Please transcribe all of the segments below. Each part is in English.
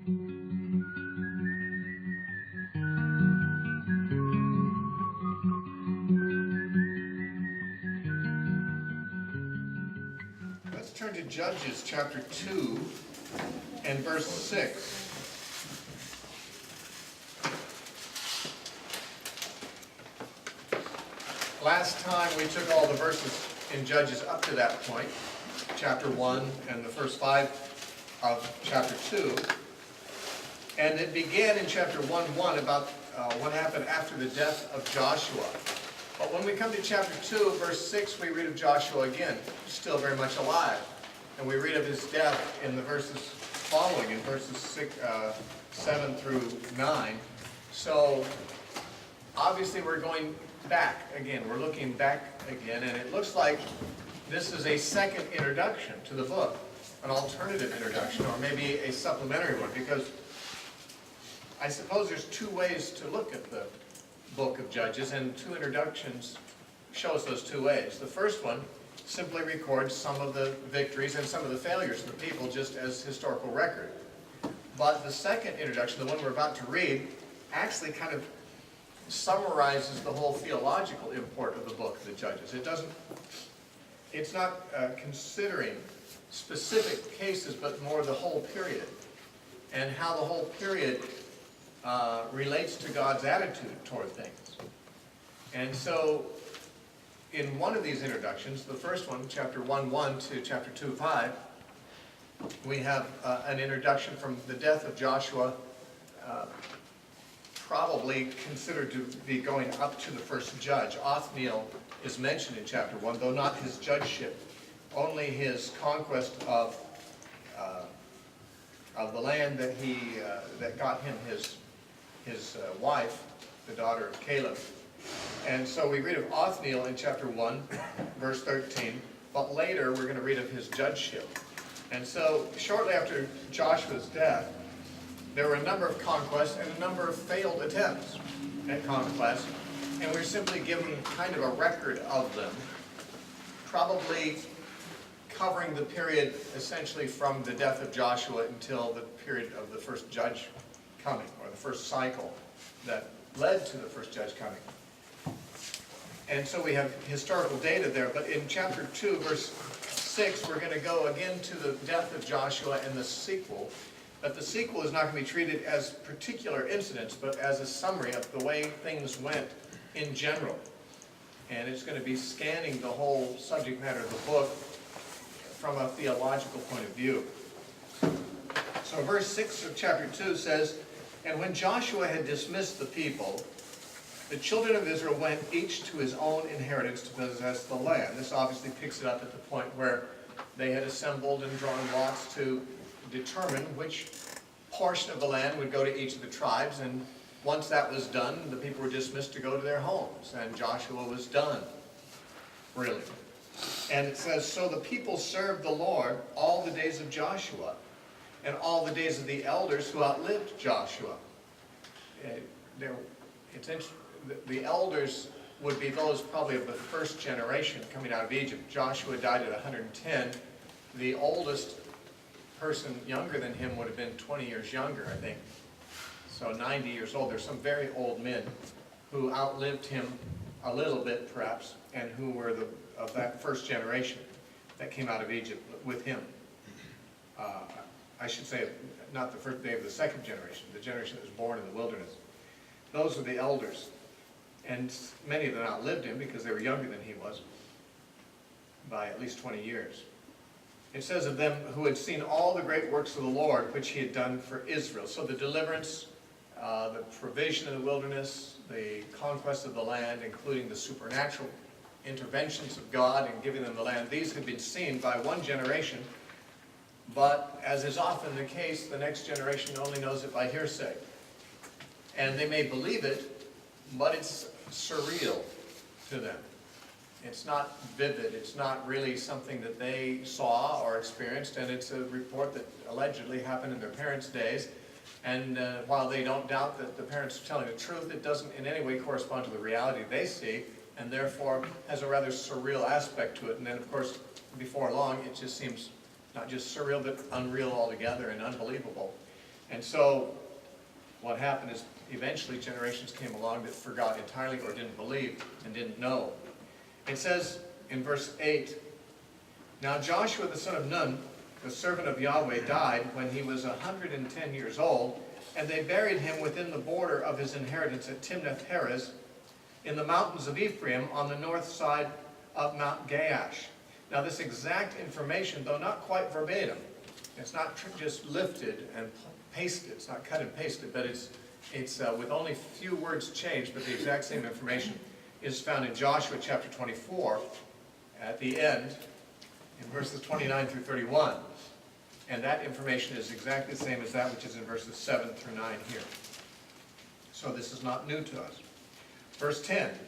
Let's turn to Judges chapter 2 and verse 6. Last time we took all the verses in Judges up to that point, chapter 1 and the first 5 of chapter 2. And it began in chapter 1:1 about what happened after the death of Joshua. But when we come to chapter 2, verse 6, we read of Joshua again, still very much alive. And we read of his death in the verses following, in verses 7 through 9. So, obviously we're going back again. We're looking back again, and it looks like this is a second introduction to the book, an alternative introduction, or maybe a supplementary one, because I suppose there's two ways to look at the book of Judges, and two introductions show us those two ways. The first one simply records some of the victories and some of the failures of the people just as historical record. But the second introduction, the one we're about to read, actually kind of summarizes the whole theological import of the book of the Judges. It's not considering specific cases, but more the whole period, and how the whole period relates to God's attitude toward things. And so, in one of these introductions, the first one, chapter 1:1 to chapter 2:5, we have an introduction from the death of Joshua, probably considered to be going up to the first judge. Othniel is mentioned in chapter 1, though not his judgeship, only his conquest of the land that got him his wife, the daughter of Caleb. And so we read of Othniel in chapter 1, verse 13, but later we're going to read of his judgeship. And so shortly after Joshua's death, there were a number of conquests and a number of failed attempts at conquest, and we're simply given kind of a record of them, probably covering the period essentially from the death of Joshua until the period of the first judge coming, or the first cycle that led to the first judge coming. And so we have historical data there, but in chapter 2, verse 6, we're going to go again to the death of Joshua and the sequel. But the sequel is not going to be treated as particular incidents, but as a summary of the way things went in general. And it's going to be scanning the whole subject matter of the book from a theological point of view. So verse 6 of chapter 2 says, "And when Joshua had dismissed the people, the children of Israel went each to his own inheritance to possess the land." This obviously picks it up at the point where they had assembled and drawn lots to determine which portion of the land would go to each of the tribes, and once that was done, the people were dismissed to go to their homes, and Joshua was done, really. And it says, "So the people served the Lord all the days of Joshua, and all the days of the elders who outlived Joshua." It's interesting. The elders would be those probably of the first generation coming out of Egypt. Joshua died at 110. The oldest person younger than him would have been 20 years younger, I think. So 90 years old. There's some very old men who outlived him a little bit, perhaps, and who were of that first generation that came out of Egypt with him. I should say, not the first day of the second generation, the generation that was born in the wilderness. Those were the elders. And many of them outlived him because they were younger than he was by at least 20 years. It says of them who had seen all the great works of the Lord, which he had done for Israel. So the deliverance, the provision in the wilderness, the conquest of the land, including the supernatural interventions of God in giving them the land, these had been seen by one generation, but as is often the case, the next generation only knows it by hearsay. And they may believe it, but it's surreal to them. It's not vivid. It's not really something that they saw or experienced, and it's a report that allegedly happened in their parents' days. And while they don't doubt that the parents are telling the truth, it doesn't in any way correspond to the reality they see, and therefore has a rather surreal aspect to it. And then, of course, before long, it just seems not just surreal, but unreal altogether and unbelievable. And so what happened is eventually generations came along that forgot entirely or didn't believe and didn't know. It says in verse 8, "Now Joshua the son of Nun, the servant of Yahweh, died when he was 110 years old, and they buried him within the border of his inheritance at Timnath-Heres in the mountains of Ephraim on the north side of Mount Gaash." Now this exact information, though not quite verbatim, it's not just lifted and pasted, it's not cut and pasted, but it's with only few words changed, but the exact same information is found in Joshua chapter 24 at the end in verses 29 through 31. And that information is exactly the same as that which is in verses 7 through 9 here. So this is not new to us. Verse 10,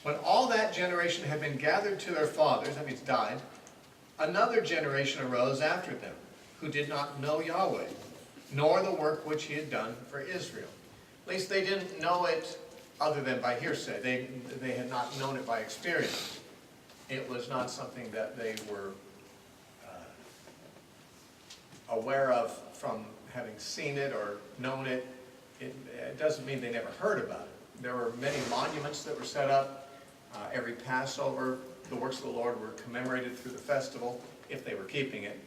"When all that generation had been gathered to their fathers," that means died, "another generation arose after them, who did not know Yahweh, nor the work which he had done for Israel." At least they didn't know it other than by hearsay. They had not known it by experience. It was not something that they were aware of from having seen it or known it. It doesn't mean they never heard about it. There were many monuments that were set up. Every Passover, the works of the Lord were commemorated through the festival, if they were keeping it.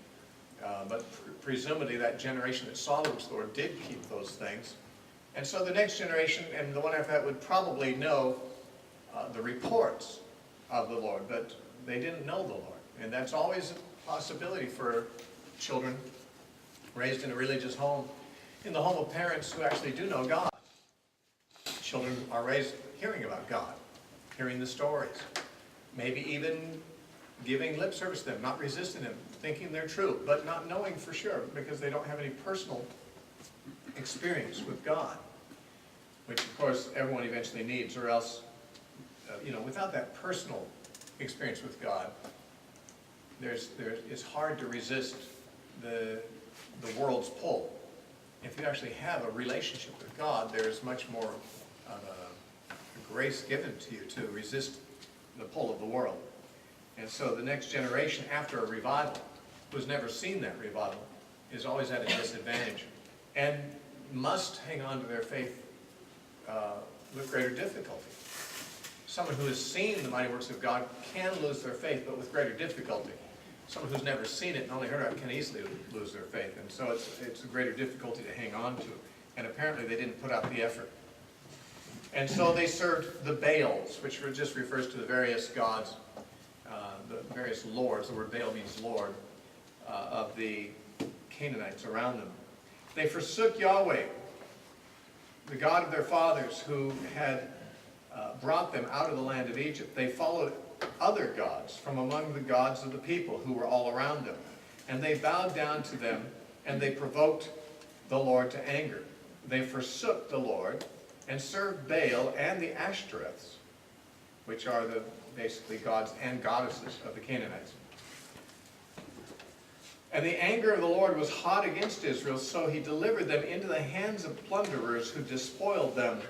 But presumably that generation that saw the works of the Lord did keep those things. And so the next generation, and the one after that, would probably know the reports of the Lord, but they didn't know the Lord. And that's always a possibility for children raised in a religious home, in the home of parents who actually do know God. Children are raised hearing about God, hearing the stories, maybe even giving lip service to them, not resisting them, thinking they're true, but not knowing for sure because they don't have any personal experience with God, which of course everyone eventually needs, or else, without that personal experience with God, it's hard to resist the world's pull. If you actually have a relationship with God, there's much more of a grace given to you to resist the pull of the world. And so the next generation after a revival, who's never seen that revival, is always at a disadvantage and must hang on to their faith with greater difficulty. Someone who has seen the mighty works of God can lose their faith, but with greater difficulty. Someone who's never seen it and only heard of it can easily lose their faith. And so it's a greater difficulty to hang on to. And apparently they didn't put out the effort. And so they served the Baals, which just refers to the various gods, the various lords. The word Baal means lord, of the Canaanites around them. They forsook Yahweh, the God of their fathers, who had brought them out of the land of Egypt. They followed other gods from among the gods of the people who were all around them. And they bowed down to them, and they provoked the Lord to anger. They forsook the Lord and served Baal and the Ashtoreths, which are the basically gods and goddesses of the Canaanites. And the anger of the Lord was hot against Israel, so he delivered them into the hands of plunderers who despoiled them.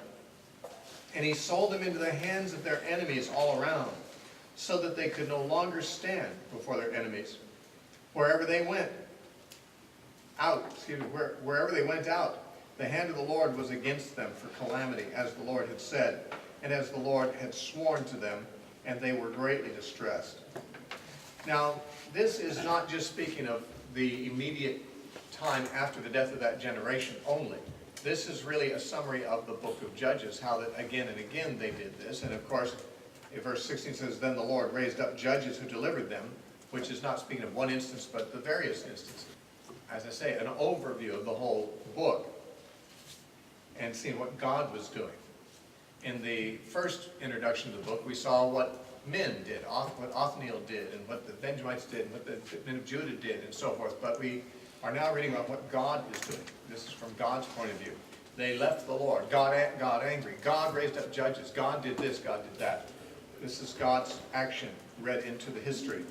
And he sold them into the hands of their enemies all around, so that they could no longer stand before their enemies. Wherever they went out, the hand of the Lord was against them for calamity, as the Lord had said, and as the Lord had sworn to them, and they were greatly distressed. Now, this is not just speaking of the immediate time after the death of that generation only. This is really a summary of the book of Judges, how that again and again they did this. And of course, verse 16 says, "Then the Lord raised up judges who delivered them," which is not speaking of one instance, but the various instances. As I say, an overview of the whole book and seeing what God was doing. In the first introduction to the book, we saw what men did, what Othniel did, and what the Benjamites did, and what the men of Judah did, and so forth. But we are now reading about what God is doing. This is from God's point of view. They left the Lord. God angry. God raised up judges. God did this. God did that. This is God's action read into the history.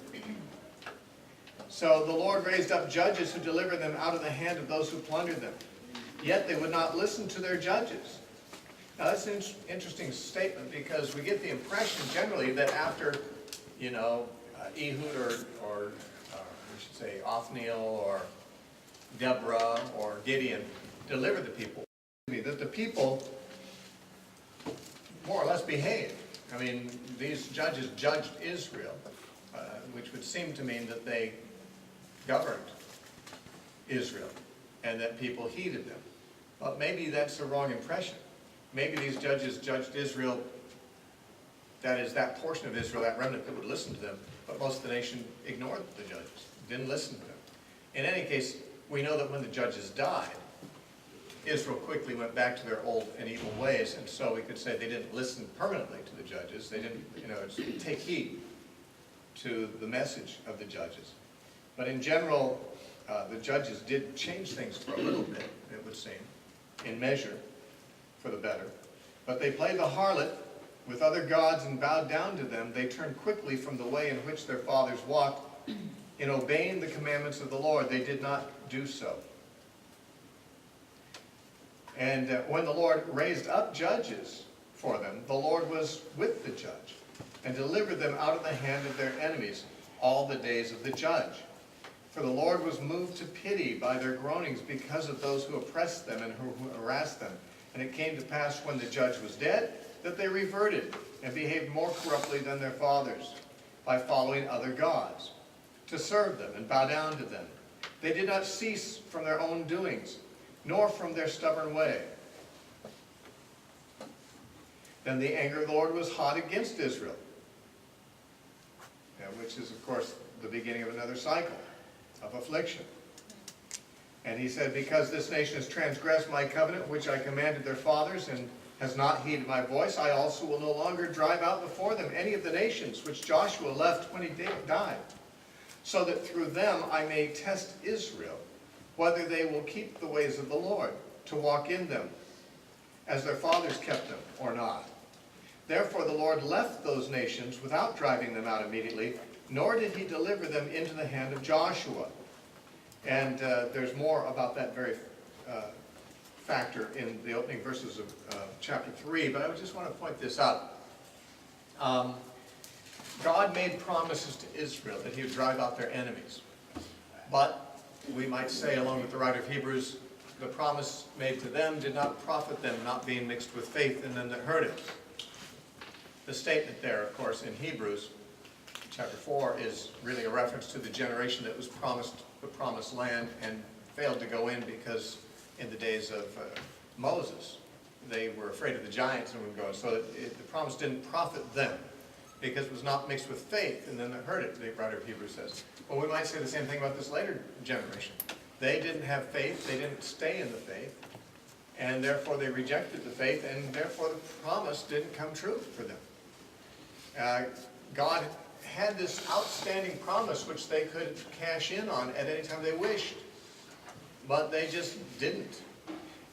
So the Lord raised up judges who delivered them out of the hand of those who plundered them. Yet they would not listen to their judges. Now that's an interesting statement, because we get the impression generally that after, Ehud or we should say Othniel or Deborah or Gideon, deliver the people. That the people more or less behaved. I mean, these judges judged Israel, which would seem to mean that they governed Israel and that people heeded them. But maybe that's a wrong impression. Maybe these judges judged Israel, that is, that portion of Israel, that remnant that would listen to them, but most of the nation ignored the judges, didn't listen to them. In any case, we know that when the judges died, Israel quickly went back to their old and evil ways, and so we could say they didn't listen permanently to the judges. They didn't, take heed to the message of the judges. But in general, the judges did change things for a little bit, it would seem, in measure, for the better. But they played the harlot with other gods and bowed down to them. They turned quickly from the way in which their fathers walked. In obeying the commandments of the Lord, they did not do so. And when the Lord raised up judges for them, the Lord was with the judge and delivered them out of the hand of their enemies all the days of the judge. For the Lord was moved to pity by their groanings because of those who oppressed them and who harassed them. And it came to pass when the judge was dead that they reverted and behaved more corruptly than their fathers by following other gods, to serve them and bow down to them. They did not cease from their own doings, nor from their stubborn way. Then the anger of the Lord was hot against Israel, which is, of course, the beginning of another cycle of affliction. And he said, because this nation has transgressed my covenant, which I commanded their fathers, and has not heeded my voice, I also will no longer drive out before them any of the nations which Joshua left when he died, so that through them I may test Israel, whether they will keep the ways of the Lord, to walk in them, as their fathers kept them, or not. Therefore the Lord left those nations without driving them out immediately, nor did he deliver them into the hand of Joshua. And there's more about that very factor in the opening verses of chapter 3, but I just want to point this out. God made promises to Israel that he would drive out their enemies. But we might say, along with the writer of Hebrews, the promise made to them did not profit them, not being mixed with faith in them that heard it. The statement there, of course, in Hebrews chapter 4 is really a reference to the generation that was promised the promised land and failed to go in because in the days of Moses, they were afraid of the giants and wouldn't go in. So the promise didn't profit them because it was not mixed with faith in them that heard it, the writer of Hebrews says. Well, we might say the same thing about this later generation. They didn't have faith, they didn't stay in the faith, and therefore they rejected the faith, and therefore the promise didn't come true for them. God had this outstanding promise which they could cash in on at any time they wished, but they just didn't.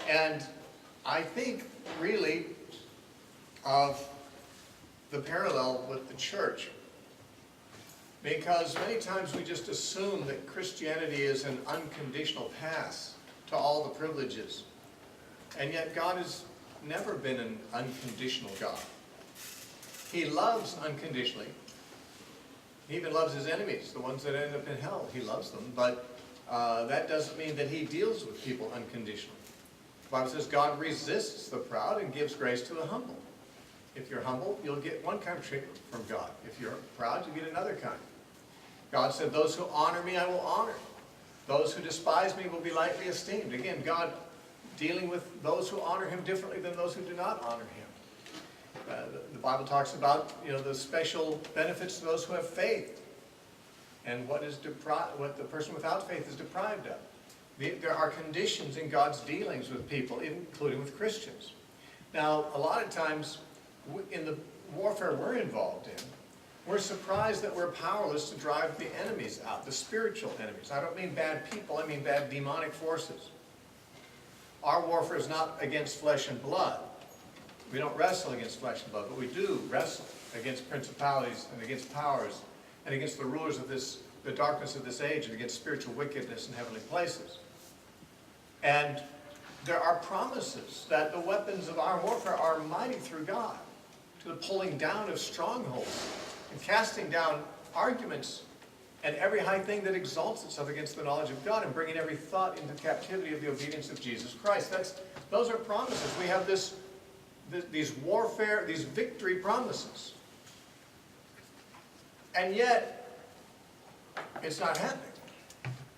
And I think really of the parallel with the church, because many times we just assume that Christianity is an unconditional pass to all the privileges, and yet God has never been an unconditional God. He loves unconditionally. He even loves his enemies, the ones that end up in hell. He loves them, but that doesn't mean that he deals with people unconditionally. The Bible says God resists the proud and gives grace to the humble. If you're humble, you'll get one kind of treatment from God. If you're proud, you get another kind. God said, those who honor me, I will honor. Those who despise me will be lightly esteemed. Again, God dealing with those who honor him differently than those who do not honor him. The Bible talks about, the special benefits to those who have faith, and what the person without faith is deprived of. There are conditions in God's dealings with people, including with Christians. Now, a lot of times, in the warfare we're involved in, we're surprised that we're powerless to drive the enemies out, the spiritual enemies. I don't mean bad people, I mean bad demonic forces. Our warfare is not against flesh and blood. We don't wrestle against flesh and blood, but we do wrestle against principalities and against powers and against the rulers of the darkness of this age, and against spiritual wickedness in heavenly places. And there are promises that the weapons of our warfare are mighty through God to the pulling down of strongholds and casting down arguments and every high thing that exalts itself against the knowledge of God, and bringing every thought into captivity of the obedience of Jesus Christ. Those are promises. We have these warfare, these victory promises. And yet, it's not happening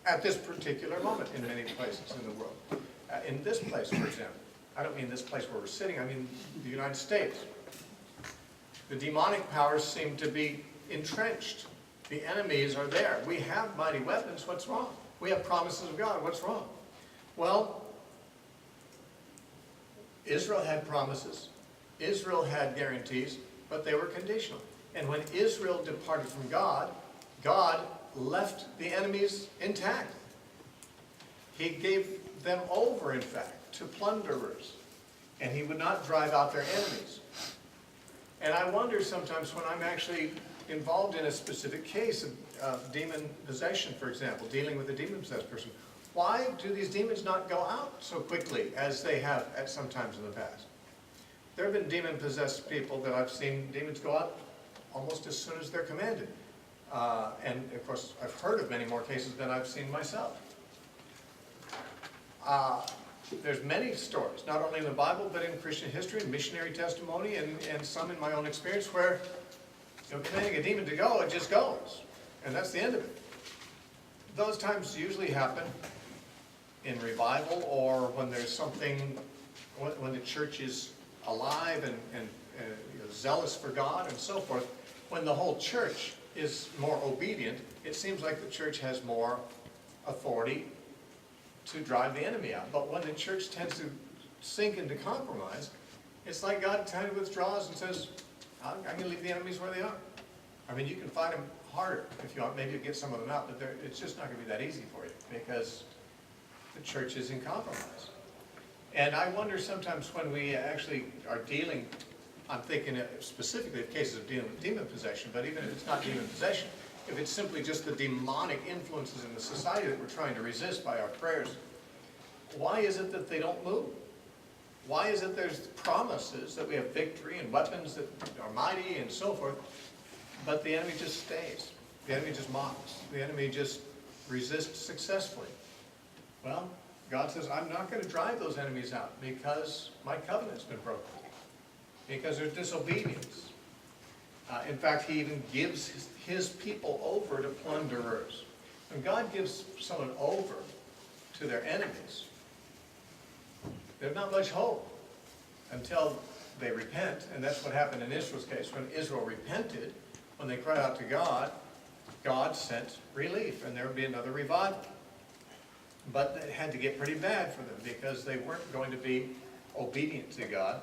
at this particular moment in many places in the world. In this place, for example, I don't mean this place where we're sitting, I mean the United States. The demonic powers seem to be entrenched. The enemies are there. We have mighty weapons. What's wrong? We have promises of God. What's wrong? Well, Israel had promises. Israel had guarantees, but they were conditional. And when Israel departed from God, God left the enemies intact. He gave them over, in fact, to plunderers. And he would not drive out their enemies. And I wonder sometimes when I'm actually involved in a specific case of demon possession, for example, dealing with a demon-possessed person, why do these demons not go out so quickly as they have at some times in the past? There have been demon-possessed people that I've seen demons go out almost as soon as they're commanded. And of course, I've heard of many more cases than I've seen myself. There's many stories, not only in the Bible, but in Christian history, and missionary testimony, and some in my own experience where, commanding a demon to go, it just goes. And that's the end of it. Those times usually happen in revival, or when there's something, when the church is alive and zealous for God and so forth. When the whole church is more obedient, it seems like the church has more authority to drive the enemy out. But when the church tends to sink into compromise, it's like God kind of withdraws and says, I'm going to leave the enemies where they are. I mean, you can fight them harder if you want. Maybe you get some of them out, but it's just not going to be that easy for you because the church is in compromise. And I wonder sometimes when we actually are dealing, I'm thinking specifically of cases of dealing with demon possession, but even if it's not demon possession, if it's simply just the demonic influences in the society that we're trying to resist by our prayers, why is it that they don't move? Why is it there's promises that we have victory and weapons that are mighty and so forth, but the enemy just stays? The enemy just mocks. The enemy just resists successfully. Well, God says, I'm not going to drive those enemies out because my covenant's been broken. Because there's disobedience. In fact, he even gives his people over to plunderers. When God gives someone over to their enemies, there's not much hope until they repent. And that's what happened in Israel's case. When Israel repented, when they cried out to God, God sent relief, and there would be another revival. But it had to get pretty bad for them because they weren't going to be obedient to God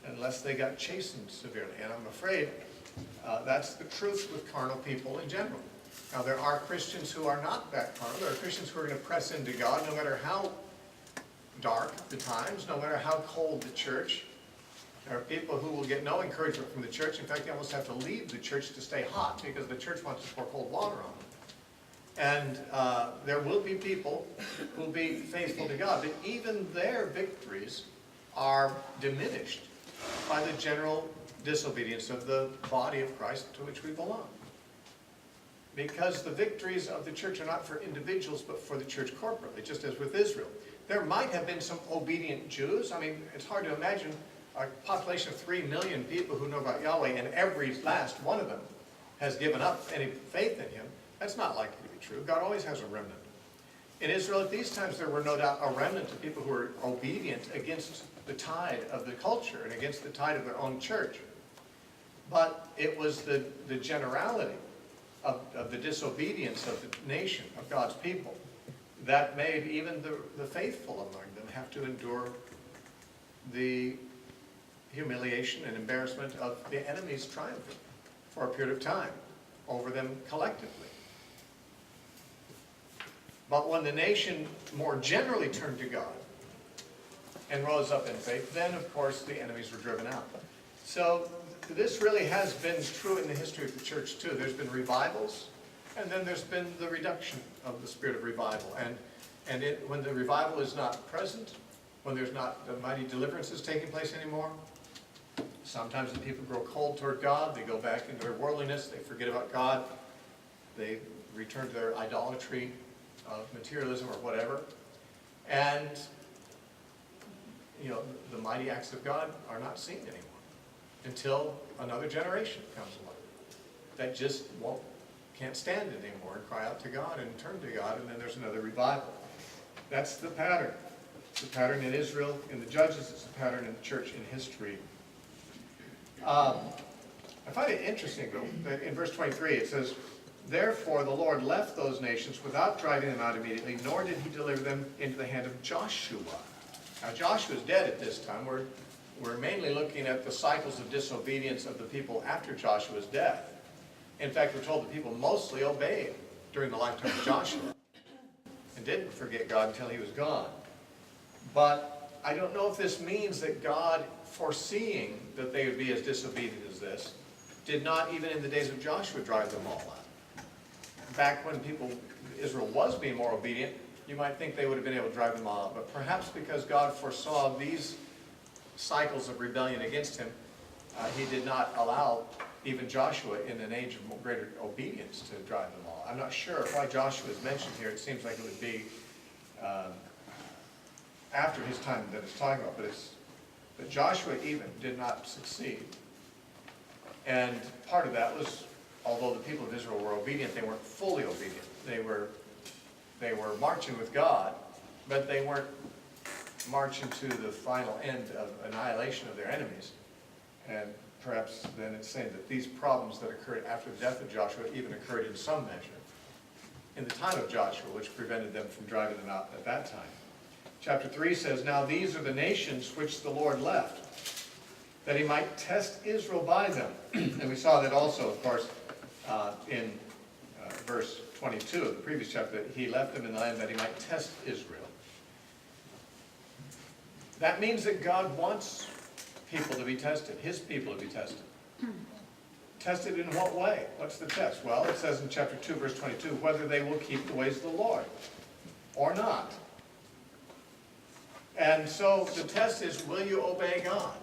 unless they got chastened severely. And I'm afraid that's the truth with carnal people in general. Now, there are Christians who are not that carnal. There are Christians who are going to press into God no matter how dark the times, no matter how cold the church. There are people who will get no encouragement from the church. In fact, they almost have to leave the church to stay hot because the church wants to pour cold water on them. And there will be people who will be faithful to God, but even their victories are diminished by the general disobedience of the body of Christ to which we belong. Because the victories of the church are not for individuals, but for the church corporately, just as with Israel. There might have been some obedient Jews. I mean, it's hard to imagine a population of 3 million people who know about Yahweh, and every last one of them has given up any faith in him. That's not likely to be true. God always has a remnant. In Israel at these times, there were no doubt a remnant of people who were obedient against the tide of the culture and against the tide of their own church. But it was the generality of the disobedience of the nation, of God's people, that made even the faithful among them have to endure the humiliation and embarrassment of the enemy's triumphing for a period of time over them collectively. But when the nation more generally turned to God and rose up in faith, then of course the enemies were driven out. So this really has been true in the history of the church too. There's been revivals, and then there's been the reduction of the spirit of revival. And when the revival is not present, when there's not the mighty deliverances taking place anymore, sometimes the people grow cold toward God. They go back into their worldliness. They forget about God. They return to their idolatry of materialism or whatever. And, the mighty acts of God are not seen anymore until another generation comes along that just can't stand it anymore and cry out to God and turn to God, and then there's another revival. That's the pattern. It's the pattern in Israel, in the Judges. It's the pattern in the church in history. I find it interesting, though, that in verse 23 it says, "Therefore the Lord left those nations without driving them out immediately, nor did he deliver them into the hand of Joshua." Now Joshua's dead at this time. We're mainly looking at the cycles of disobedience of the people after Joshua's death. In fact, we're told the people mostly obeyed during the lifetime of Joshua and didn't forget God until he was gone. But I don't know if this means that God, foreseeing that they would be as disobedient as this, did not, even in the days of Joshua, drive them all out. Back when Israel was being more obedient, you might think they would have been able to drive them all out. But perhaps because God foresaw these cycles of rebellion against him, he did not allow even Joshua in an age of greater obedience to drive them all. I'm not sure why Joshua is mentioned here. It seems like it would be after his time that it's talking about. But Joshua even did not succeed. And part of that was, although the people of Israel were obedient, they weren't fully obedient. They were marching with God, but they weren't marching to the final end of annihilation of their enemies. And perhaps then it's saying that these problems that occurred after the death of Joshua even occurred in some measure in the time of Joshua, which prevented them from driving them out at that time. Chapter 3 says, "Now these are the nations which the Lord left, that he might test Israel by them." And we saw that also, of course, in verse 22 of the previous chapter, that he left them in the land that he might test Israel. That means that God wants people to be tested, his people to be tested. Tested in what way? What's the test? Well, it says in chapter 2, verse 22, whether they will keep the ways of the Lord or not. And so the test is, will you obey God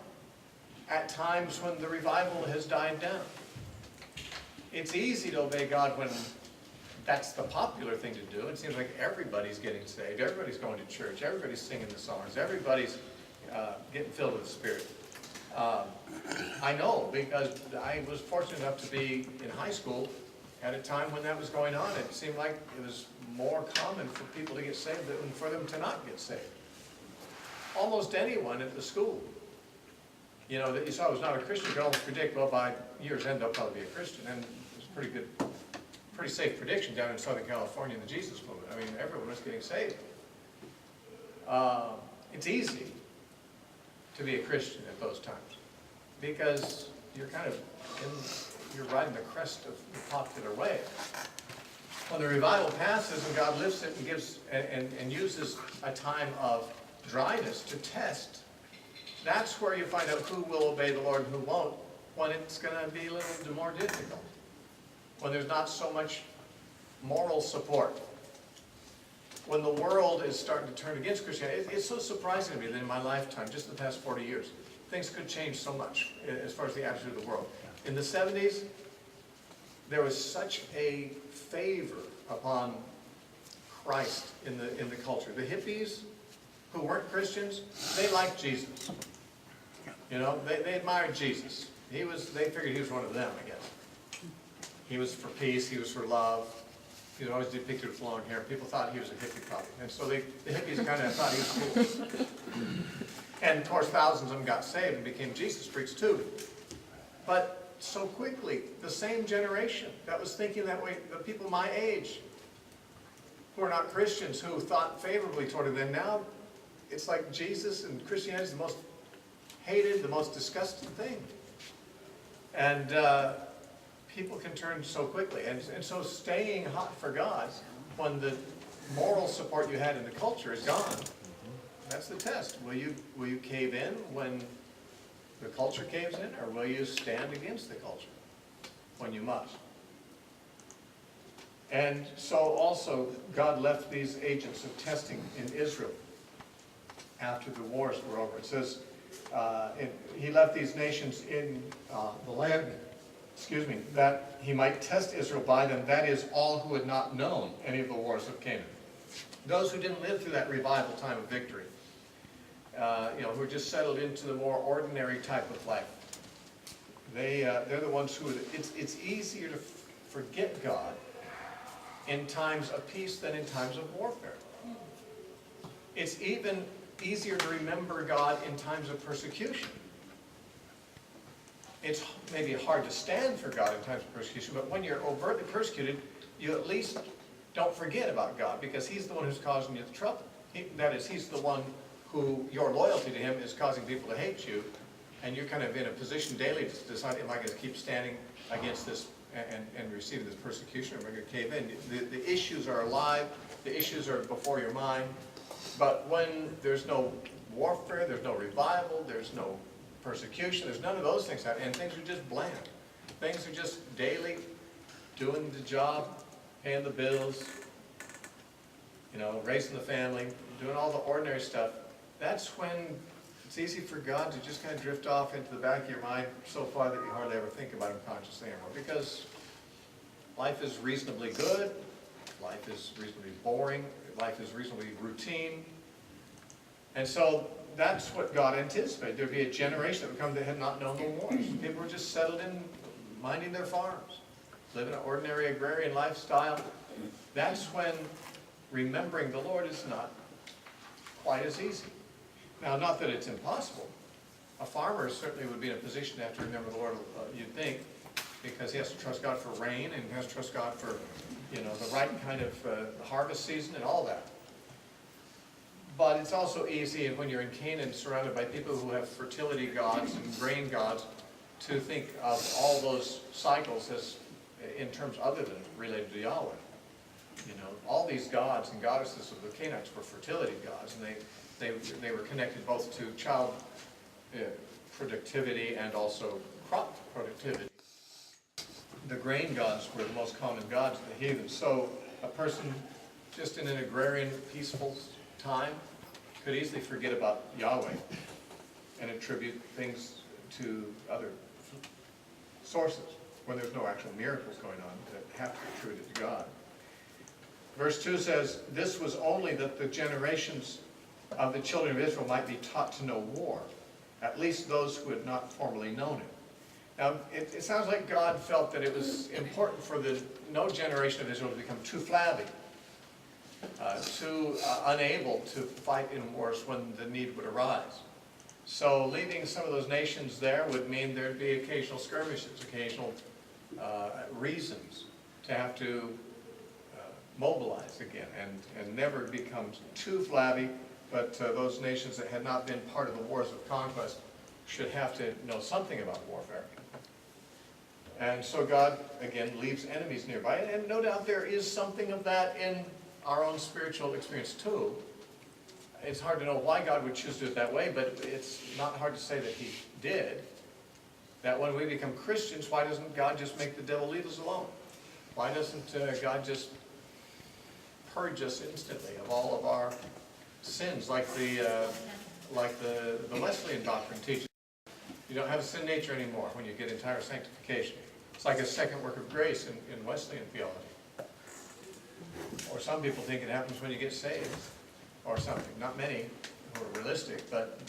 at times when the revival has died down? It's easy to obey God when that's the popular thing to do. It seems like everybody's getting saved, everybody's going to church, everybody's singing the songs, everybody's getting filled with the Spirit. I know, because I was fortunate enough to be in high school at a time when that was going on. It seemed like it was more common for people to get saved than for them to not get saved. Almost anyone at the school, that you saw was not a Christian could almost predict, well, by year's end they'll probably be a Christian. And it was a pretty safe prediction down in Southern California in the Jesus movement. I mean, everyone was getting saved. It's easy to be a Christian at those times, because you're you're riding the crest of the popular wave. When the revival passes and God lifts it and gives and uses a time of dryness to test, that's where you find out who will obey the Lord and who won't, when it's going to be a little more difficult, when there's not so much moral support. When the world is starting to turn against Christianity, it's so surprising to me that in my lifetime, just in the past 40 years, things could change so much as far as the attitude of the world. In the 70s, there was such a favor upon Christ in the culture. The hippies, who weren't Christians, they liked Jesus. They admired Jesus. They figured he was one of them, I guess. He was for peace, he was for love. He was always depicted with long hair. People thought he was a hippie probably. And so the hippies kind of thought he was cool. And of course, thousands of them got saved and became Jesus freaks too. But so quickly, the same generation that was thinking that way, the people my age, who are not Christians, who thought favorably toward him, then now it's like Jesus and Christianity is the most hated, the most disgusting thing. And people can turn so quickly. And so staying hot for God when the moral support you had in the culture is gone, that's the test. Will you cave in when the culture caves in, or will you stand against the culture when you must? And so also God left these agents of testing in Israel after the wars were over. It says he left these nations in the land that he might test Israel by them, that is, all who had not known any of the wars of Canaan. Those who didn't live through that revival time of victory, who are just settled into the more ordinary type of life. They're the ones who, it's easier to forget God in times of peace than in times of warfare. It's even easier to remember God in times of persecution. It's maybe hard to stand for God in times of persecution, but when you're overtly persecuted, you at least don't forget about God, because he's the one who's causing you the trouble. That is, he's the one who, your loyalty to him is causing people to hate you, and you're kind of in a position daily to decide, am I going to keep standing against this and receive this persecution, or am I going to cave in? The issues are alive, the issues are before your mind, but when there's no warfare, there's no revival, there's no persecution, there's none of those things happening, and things are just bland. Things are just daily, doing the job, paying the bills, raising the family, doing all the ordinary stuff. That's when it's easy for God to just kind of drift off into the back of your mind so far that you hardly ever think about him consciously anymore, because life is reasonably good, life is reasonably boring, life is reasonably routine. And so that's what God anticipated. There'd be a generation that would come that had not known the wars. People were just settled in, minding their farms, living an ordinary agrarian lifestyle. That's when remembering the Lord is not quite as easy. Now, not that it's impossible. A farmer certainly would be in a position to have to remember the Lord, you'd think, because he has to trust God for rain, and he has to trust God for, the right kind of harvest season and all that. But it's also easy when you're in Canaan, surrounded by people who have fertility gods and grain gods, to think of all those cycles as in terms other than related to Yahweh. All these gods and goddesses of the Canaanites were fertility gods, and they were connected both to child productivity and also crop productivity. The grain gods were the most common gods of the heathen. So a person just in an agrarian, peaceful time could easily forget about Yahweh and attribute things to other sources when there's no actual miracles going on that have to be attributed to God. Verse 2 says, this was only that the generations of the children of Israel might be taught to know war, at least those who had not formerly known it. Now, it sounds like God felt that it was important for no generation of Israel to become too flabby, too unable to fight in wars when the need would arise. So leaving some of those nations there would mean there'd be occasional skirmishes, occasional reasons to have to mobilize again, and never become too flabby, but those nations that had not been part of the wars of conquest should have to know something about warfare. And so God, again, leaves enemies nearby. And no doubt there is something of that in our own spiritual experience too. It's hard to know why God would choose to do it that way, but it's not hard to say that he did. That when we become Christians, why doesn't God just make the devil leave us alone? Why doesn't God just purge us instantly of all of our sins, like the Wesleyan doctrine teaches? You don't have a sin nature anymore when you get entire sanctification. It's like a second work of grace in Wesleyan theology. Or some people think it happens when you get saved, or something. Not many who are realistic, but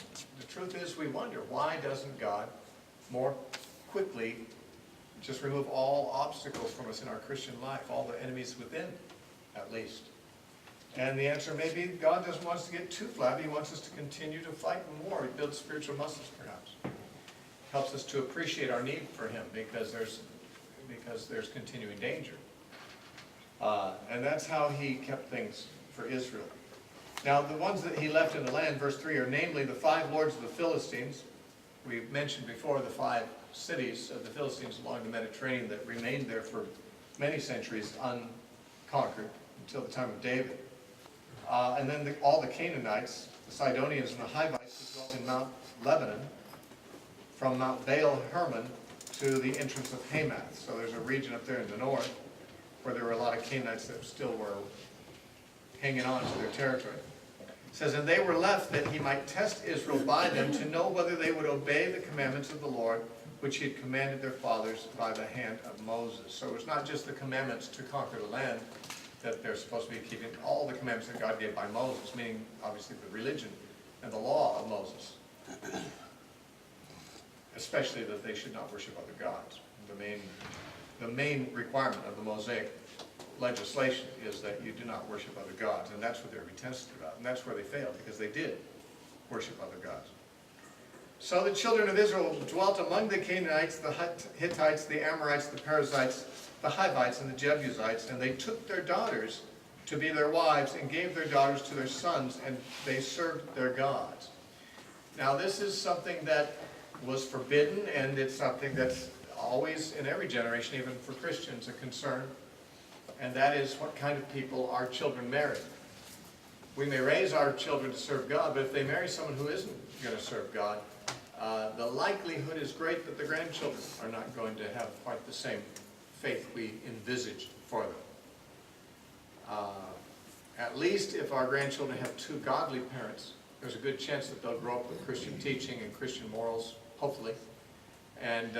the truth is we wonder, why doesn't God more quickly just remove all obstacles from us in our Christian life, all the enemies within, at least? And the answer may be God doesn't want us to get too flabby. He wants us to continue to fight in war. He builds spiritual muscles, perhaps. Helps us to appreciate our need for him because there's continuing danger. And that's how he kept things for Israel. Now, the ones that he left in the land, verse 3, are namely the 5 lords of the Philistines. We've mentioned before the 5 cities of the Philistines along the Mediterranean that remained there for many centuries unconquered until the time of David. And then all the Canaanites, the Sidonians and the Hivites, who dwelt in Mount Lebanon, from Mount Baal Hermon to the entrance of Hamath. So there's a region up there in the north where there were a lot of Canaanites that still were hanging on to their territory. It says, and they were left that he might test Israel by them to know whether they would obey the commandments of the Lord which he had commanded their fathers by the hand of Moses. So it's not just the commandments to conquer the land that they're supposed to be keeping, all the commandments that God gave by Moses, meaning obviously the religion and the law of Moses. Especially that they should not worship other gods. The main requirement of the Mosaic legislation is that you do not worship other gods, and that's what they're retested about, and that's where they failed, because they did worship other gods. So the children of Israel dwelt among the Canaanites, the Hittites, the Amorites, the Perizzites, the Hivites, and the Jebusites, and they took their daughters to be their wives, and gave their daughters to their sons, and they served their gods. Now this is something that was forbidden, and it's something that's always, in every generation, even for Christians, a concern. And that is what kind of people our children marry. We may raise our children to serve God, but if they marry someone who isn't going to serve God, the likelihood is great that the grandchildren are not going to have quite the same faith we envisaged for them. At least if our grandchildren have two godly parents, there's a good chance that they'll grow up with Christian teaching and Christian morals, hopefully, and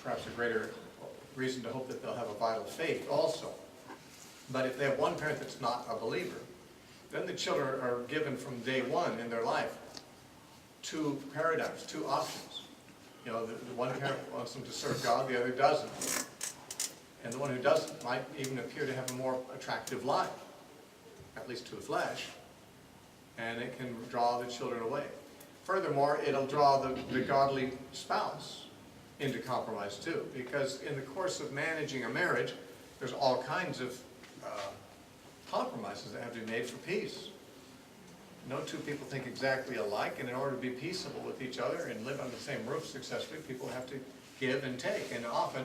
perhaps a greater reason to hope that they'll have a vital faith also. But if they have one parent that's not a believer, then the children are given from day one in their life two paradigms, two options. You know, the one parent wants them to serve God, the other doesn't. And the one who doesn't might even appear to have a more attractive life, at least to the flesh, and it can draw the children away. Furthermore, it'll draw the godly spouse into compromise too, because in the course of managing a marriage, there's all kinds of compromises that have to be made for peace. No two people think exactly alike, and in order to be peaceable with each other and live under the same roof successfully, people have to give and take. And often,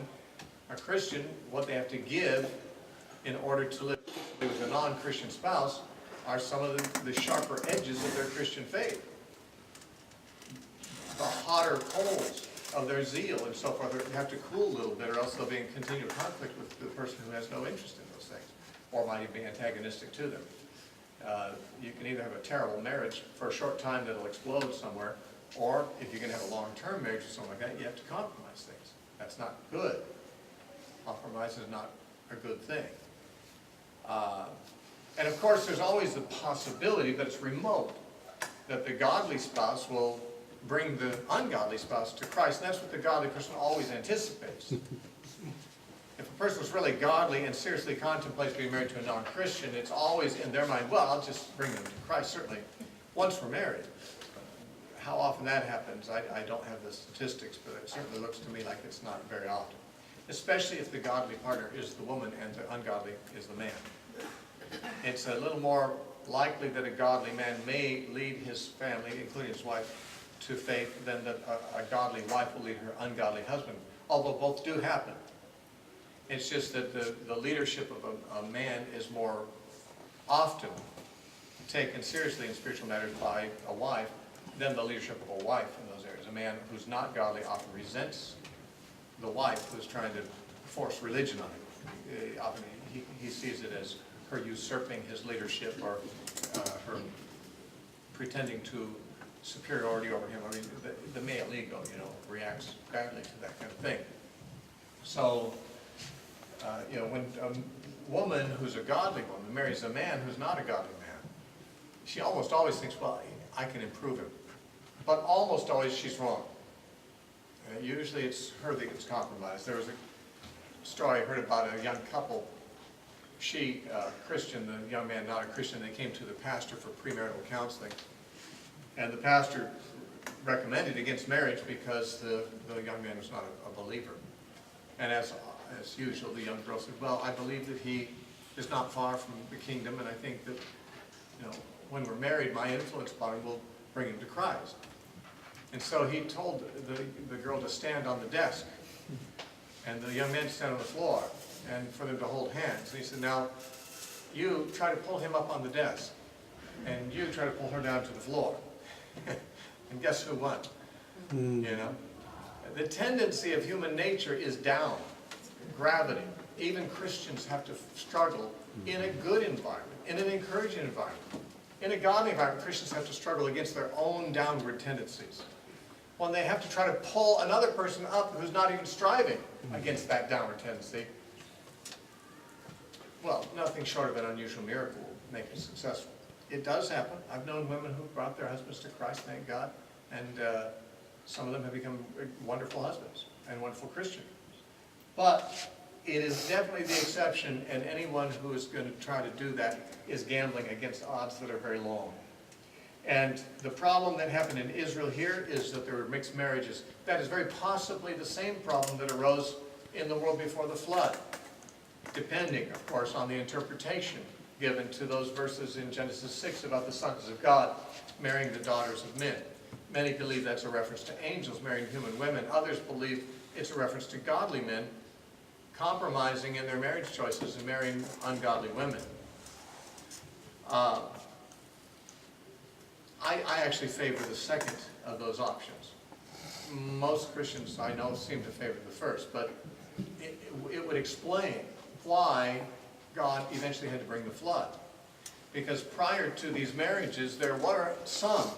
a Christian, what they have to give in order to live with a non-Christian spouse are some of the sharper edges of their Christian faith. The hotter coals of their zeal and so forth have to cool a little bit, or else they'll be in continual conflict with the person who has no interest in those things, or might even be antagonistic to them. You can either have a terrible marriage for a short time that'll explode somewhere, or if you're going to have a long-term marriage or something like that, you have to compromise things. That's not good. Compromise is not a good thing. And of course, there's always the possibility, but it's remote, that the godly spouse will bring the ungodly spouse to Christ, and that's what the godly person always anticipates. If a person is really godly and seriously contemplates being married to a non-Christian, it's always in their mind, well, I'll just bring them to Christ, certainly, once we're married. How often that happens, I don't have the statistics, but it certainly looks to me like it's not very often. Especially if the godly partner is the woman and the ungodly is the man. It's a little more likely that a godly man may lead his family, including his wife, to faith than that a godly wife will lead her ungodly husband, although both do happen. It's just that the leadership of a man is more often taken seriously in spiritual matters by a wife than the leadership of a wife in those areas. A man who's not godly often resents the wife who's trying to force religion on him. Often he sees it as her usurping his leadership, or her pretending to superiority over him. I mean, the male ego, reacts badly to that kind of thing. So, when a woman who's a godly woman marries a man who's not a godly man, she almost always thinks, well, I can improve him. But almost always she's wrong. Usually it's her that gets compromised. There was a story I heard about a young couple. She, Christian, the young man not a Christian, they came to the pastor for premarital counseling. And the pastor recommended against marriage because the young man was not a believer. And as usual, the young girl said, well, I believe that he is not far from the kingdom, and I think that, when we're married, my influence upon him will bring him to Christ. And so he told the girl to stand on the desk, and the young man to stand on the floor, and for them to hold hands. And he said, now, you try to pull him up on the desk, and you try to pull her down to the floor. And guess who won? The tendency of human nature is down. Gravity. Even Christians have to struggle in a good environment, in an encouraging environment. In a godly environment, Christians have to struggle against their own downward tendencies. when they have to try to pull another person up who's not even striving against that downward tendency, well, nothing short of an unusual miracle will make it successful. It does happen. I've known women who brought their husbands to Christ, thank God, and some of them have become wonderful husbands and wonderful Christians. But it is definitely the exception, and anyone who is going to try to do that is gambling against odds that are very long. And the problem that happened in Israel here is that there were mixed marriages. That is very possibly the same problem that arose in the world before the flood, depending, of course, on the interpretation given to those verses in Genesis 6 about the sons of God marrying the daughters of men. Many believe that's a reference to angels marrying human women. Others believe it's a reference to godly men compromising in their marriage choices and marrying ungodly women. I actually favor the second of those options. Most Christians I know seem to favor the first, but it would explain why God eventually had to bring the flood. Because prior to these marriages, there were some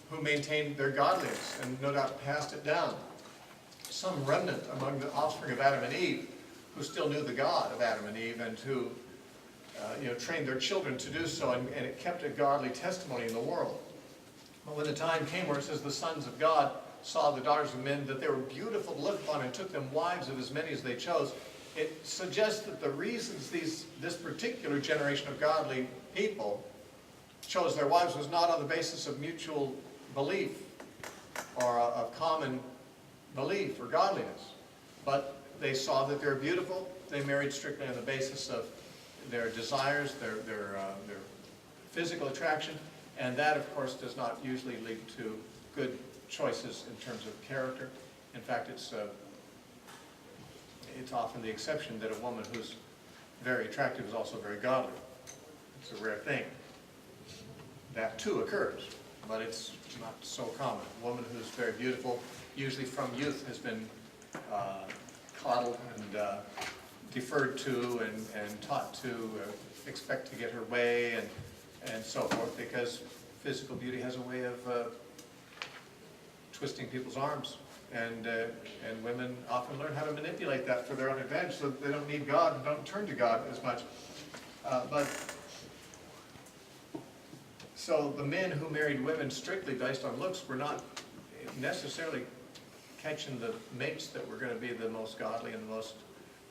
who maintained their godliness and no doubt passed it down. Some remnant among the offspring of Adam and Eve who still knew the God of Adam and Eve and who trained their children to do so, and it kept a godly testimony in the world. But when the time came where it says the sons of God saw the daughters of men, that they were beautiful to look upon, and took them wives of as many as they chose, it suggests that the reasons this particular generation of godly people chose their wives was not on the basis of mutual belief or of common belief or godliness, but they saw that they're beautiful. They married strictly on the basis of their desires, their physical attraction, and that, of course, does not usually lead to good choices in terms of character. In fact, it's often the exception that a woman who's very attractive is also very godly. It's a rare thing. That too occurs, but it's not so common. A woman who's very beautiful, usually from youth, has been coddled and deferred to and taught to expect to get her way and so forth, because physical beauty has a way of twisting people's arms, and women often learn how to manipulate that for their own advantage, so that they don't need God and don't turn to God as much. So the men who married women strictly based on looks were not necessarily catching the mates that were going to be the most godly and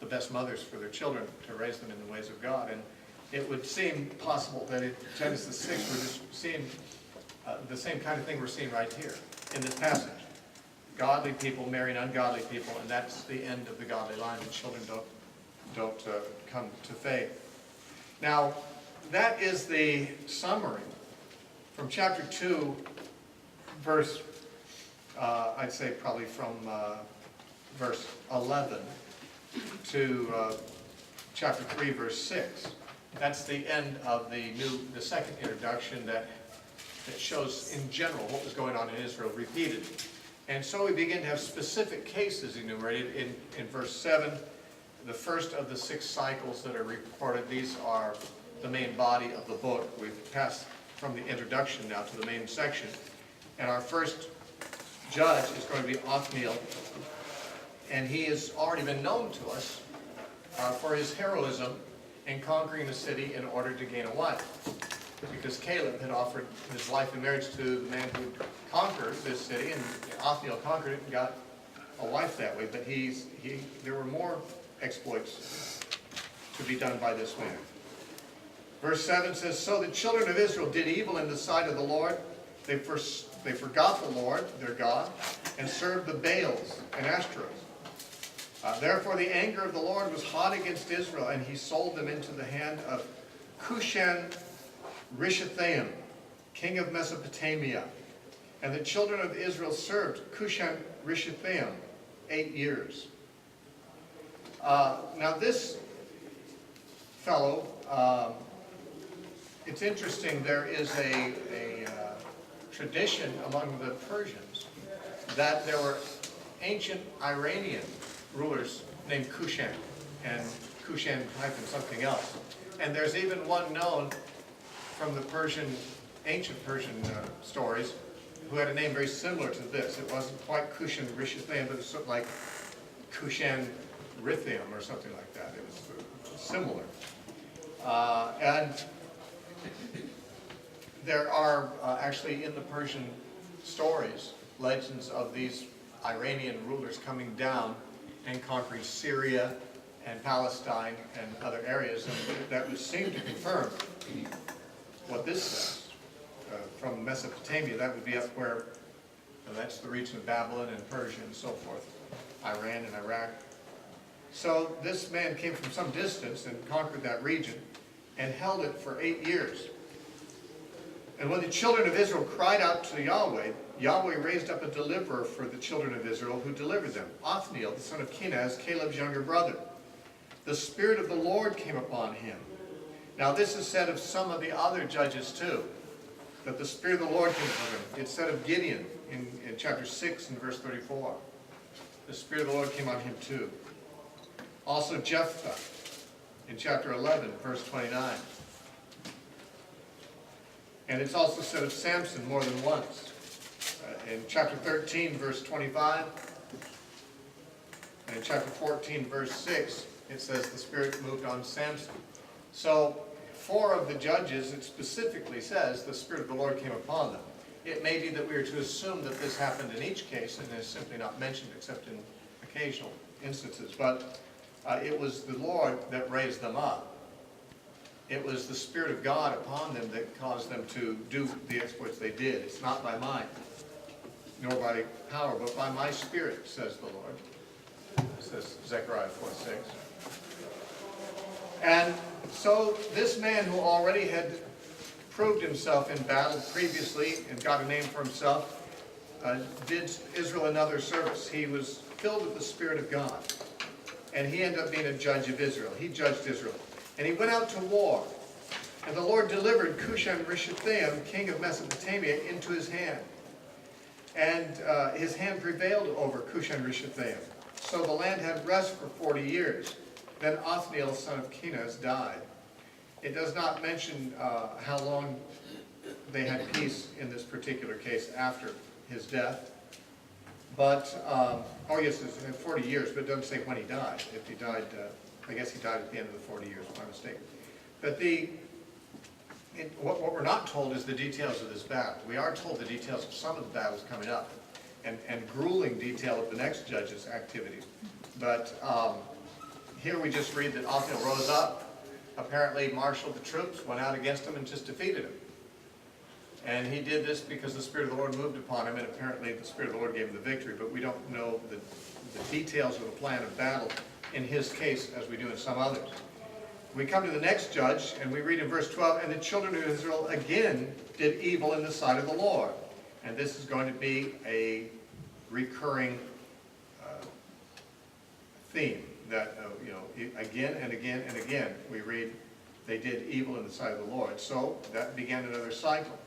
the best mothers for their children, to raise them in the ways of God. And it would seem possible that in Genesis 6 we're just seeing the same kind of thing we're seeing right here in this passage. Godly people marrying ungodly people, and that's the end of the godly line. The children don't come to faith. Now, that is the summary from chapter 2, verse, I'd say probably from verse 11 to chapter 3, verse 6. That's the end of the second introduction that shows in general what was going on in Israel repeated. And so we begin to have specific cases enumerated in verse 7. The first of the 6 cycles that are reported, these are the main body of the book. We've passed from the introduction now to the main section. And our first judge is going to be Othniel. And he has already been known to us for his heroism in conquering the city in order to gain a wife. Because Caleb had offered his life in marriage to the man who conquered this city, and Othniel conquered it and got a wife that way. But there were more exploits to be done by this man. Verse 7 says, "So the children of Israel did evil in the sight of the Lord. They forgot the Lord, their God, and served the Baals and Ashtaroth. Therefore the anger of the Lord was hot against Israel, and he sold them into the hand of Cushan-Rishathaim, king of Mesopotamia. And the children of Israel served Cushan-Rishathaim 8 years." Now this fellow, it's interesting, there is a tradition among the Persians that there were ancient Iranian rulers named Cushan, and Cushan something else. And there's even one known from the ancient Persian stories who had a name very similar to this. It wasn't quite Cushan Rishathaim, but it was sort of like Cushan Rithim or something like that. It was similar. And there are actually in the Persian stories legends of these Iranian rulers coming down and conquering Syria and Palestine and other areas, and that would seem to confirm what this says. From Mesopotamia, that would be up where, that's the region of Babylon and Persia and so forth, Iran and Iraq. So this man came from some distance and conquered that region and held it for 8 years. And when the children of Israel cried out to Yahweh, Yahweh raised up a deliverer for the children of Israel who delivered them, Othniel, the son of Kenaz, Caleb's younger brother. The Spirit of the Lord came upon him. Now this is said of some of the other judges too, that the Spirit of the Lord came upon him. It's said of Gideon in chapter 6 and verse 34. The Spirit of the Lord came on him too. Also Jephthah in chapter 11, verse 29. And it's also said of Samson more than once. In chapter 13, verse 25, and in chapter 14, verse 6, it says the Spirit moved on Samson. So 4 of the judges, it specifically says the Spirit of the Lord came upon them. It may be that we are to assume that this happened in each case and is simply not mentioned except in occasional instances. But it was the Lord that raised them up. It was the Spirit of God upon them that caused them to do the exploits they did. It's not by might, nor by power, but by my Spirit, says the Lord. Says Zechariah 4:6. And so this man who already had proved himself in battle previously and got a name for himself, did Israel another service. He was filled with the Spirit of God. And he ended up being a judge of Israel. He judged Israel. And he went out to war. And the Lord delivered Cushan Rishathaim, king of Mesopotamia, into his hand. And his hand prevailed over Cushan Rishathaim. So the land had rest for 40 years. Then Othniel, son of Kenaz, died. It does not mention how long they had peace in this particular case after his death. But, oh yes, it had 40 years, but it doesn't say when he died. If he died, I guess he died at the end of the 40 years, if I'm mistaken. But what we're not told is the details of this battle. We are told the details of some of the battles coming up, and grueling detail of the next judge's activities. But here we just read that Othniel rose up, apparently marshaled the troops, went out against him, and just defeated him. And he did this because the Spirit of the Lord moved upon him, and apparently the Spirit of the Lord gave him the victory. But we don't know the details of the plan of battle in his case as we do in some others. We come to the next judge, and we read in verse 12, and the children of Israel again did evil in the sight of the Lord. And this is going to be a recurring theme that, again and again and again, we read they did evil in the sight of the Lord. So that began another cycle.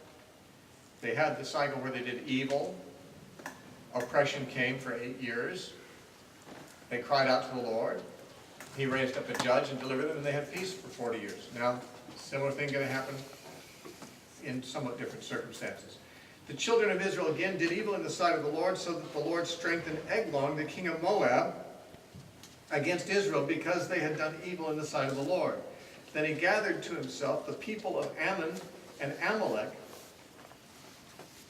They had the cycle where they did evil. Oppression came for 8 years. They cried out to the Lord. He raised up a judge and delivered them, and they had peace for 40 years. Now, similar thing going to happen in somewhat different circumstances. The children of Israel again did evil in the sight of the Lord, so that the Lord strengthened Eglon, the king of Moab, against Israel, because they had done evil in the sight of the Lord. Then he gathered to himself the people of Ammon and Amalek,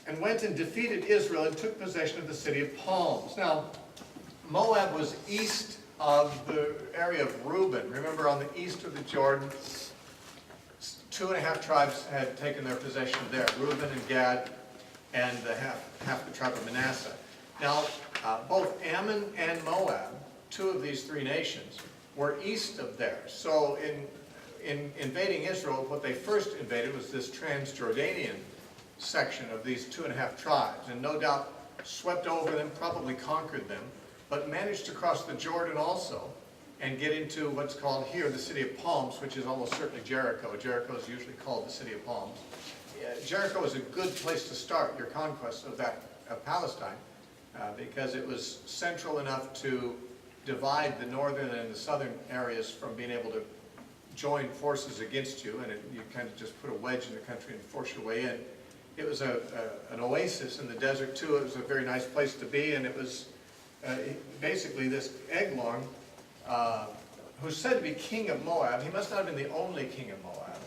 and went and defeated Israel and took possession of the city of palms. Now, Moab was east of the area of Reuben. Remember, on the east of the Jordan, 2.5 tribes had taken their possession there, Reuben and Gad, and half the tribe of Manasseh. Now, both Ammon and Moab, 2 of these 3 nations, were east of there. So in invading Israel, what they first invaded was this Transjordanian section of these 2.5 tribes, and no doubt swept over them, probably conquered them, but managed to cross the Jordan also and get into what's called here the city of palms, which is almost certainly Jericho. Jericho is usually called the city of palms. Jericho is a good place to start your conquest of Palestine because it was central enough to divide the northern and the southern areas from being able to join forces against you, and you kind of just put a wedge in the country and force your way in. an oasis in the desert too. It was a very nice place to be, and it was basically this Eglon, who's said to be king of Moab. He must not have been the only king of Moab,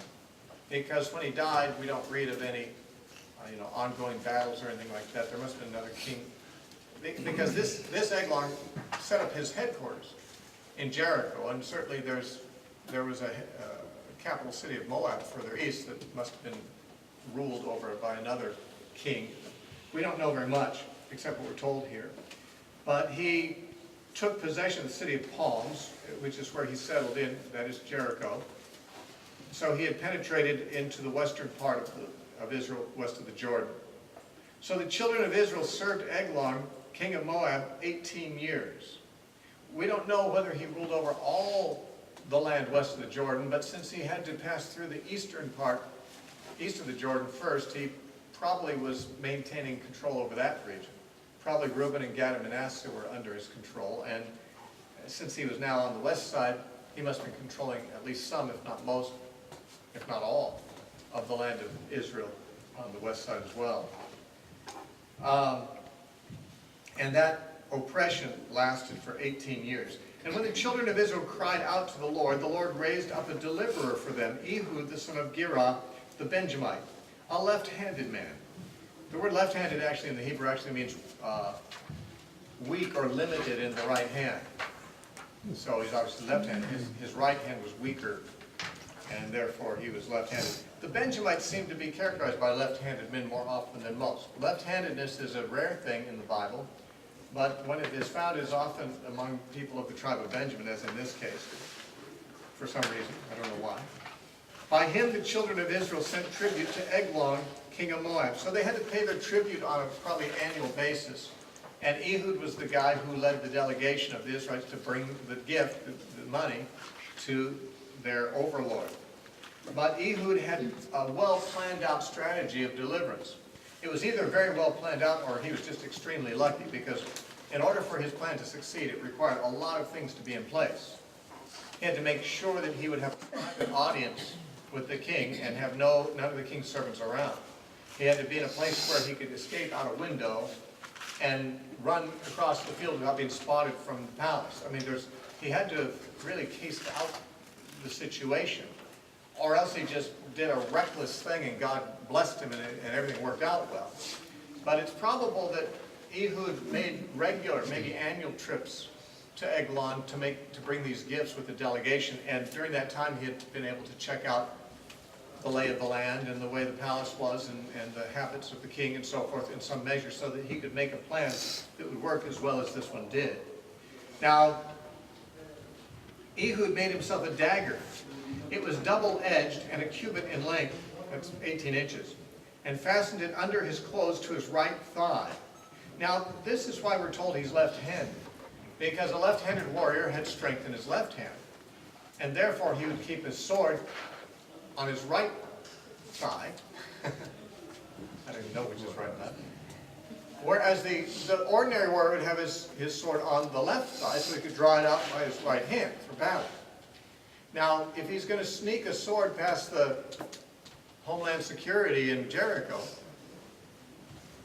because when he died, we don't read of any ongoing battles or anything like that. There must have been another king, because this Eglon set up his headquarters in Jericho, and certainly there was a capital city of Moab further east that must have been ruled over by another king. We don't know very much, except what we're told here. But he took possession of the city of Palms, which is where he settled in, that is Jericho. So he had penetrated into the western part of Israel, west of the Jordan. So the children of Israel served Eglon, king of Moab, 18 years. We don't know whether he ruled over all the land west of the Jordan, but since he had to pass through the eastern part, east of the Jordan first, he probably was maintaining control over that region. Probably Reuben and Gad and Manasseh were under his control, and since he was now on the west side, he must have been controlling at least some, if not most, if not all, of the land of Israel on the west side as well. And that oppression lasted for 18 years. And when the children of Israel cried out to the Lord raised up a deliverer for them, Ehud the son of Gera, the Benjamite, a left-handed man. The word left-handed actually in the Hebrew actually means weak or limited in the right hand. So he's obviously left-handed. His right hand was weaker, and therefore he was left-handed. The Benjamites seem to be characterized by left-handed men more often than most. Left-handedness is a rare thing in the Bible, but when it is found, it is often among people of the tribe of Benjamin, as in this case, for some reason. I don't know why. By him the children of Israel sent tribute to Eglon, king of Moab. So they had to pay their tribute on a probably annual basis. And Ehud was the guy who led the delegation of the Israelites to bring the gift, the money, to their overlord. But Ehud had a well-planned out strategy of deliverance. It was either very well planned out or he was just extremely lucky, because in order for his plan to succeed, it required a lot of things to be in place. He had to make sure that he would have a private audience with the king and have none of the king's servants around. He had to be in a place where he could escape out a window and run across the field without being spotted from the palace. I mean, he had to really case out the situation, or else he just did a reckless thing and God blessed him and everything worked out well. But it's probable that Ehud made regular, maybe annual trips to Eglon to bring these gifts with the delegation, and during that time he had been able to check out the lay of the land and the way the palace was and the habits of the king and so forth in some measure, so that he could make a plan that would work as well as this one did. Now, Ehud made himself a dagger. It was double-edged and a cubit in length, that's 18 inches, and fastened it under his clothes to his right thigh. Now, this is why we're told he's left-handed, because a left-handed warrior had strength in his left hand, and therefore he would keep his sword on his right thigh. I don't even know which is right and left. Whereas the ordinary warrior would have his sword on the left thigh, so he could draw it out by his right hand for battle. Now, if he's going to sneak a sword past the Homeland Security in Jericho,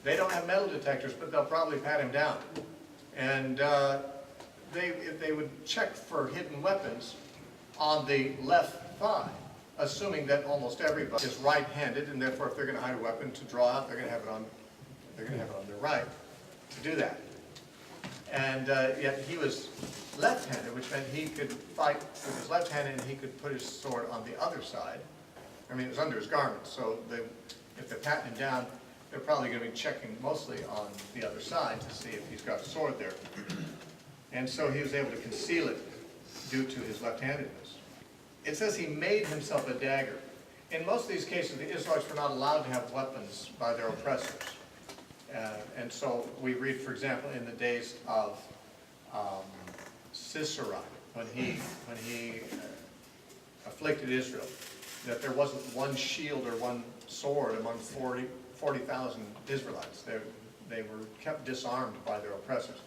they don't have metal detectors, but they'll probably pat him down. And they would check for hidden weapons on the left thigh, assuming that almost everybody is right-handed, and therefore if they're going to hide a weapon to draw out, they're going to have it on their right to do that. And yet he was left-handed, which meant he could fight with his left hand and he could put his sword on the other side. I mean, it was under his garment, so if they're patting him down, they're probably going to be checking mostly on the other side to see if he's got a sword there. And so he was able to conceal it due to his left-handedness. It says he made himself a dagger. In most of these cases, the Israelites were not allowed to have weapons by their oppressors. And so we read, for example, in the days of Sisera, when he afflicted Israel, that there wasn't one shield or one sword among 40,000 Israelites. They were kept disarmed by their oppressors.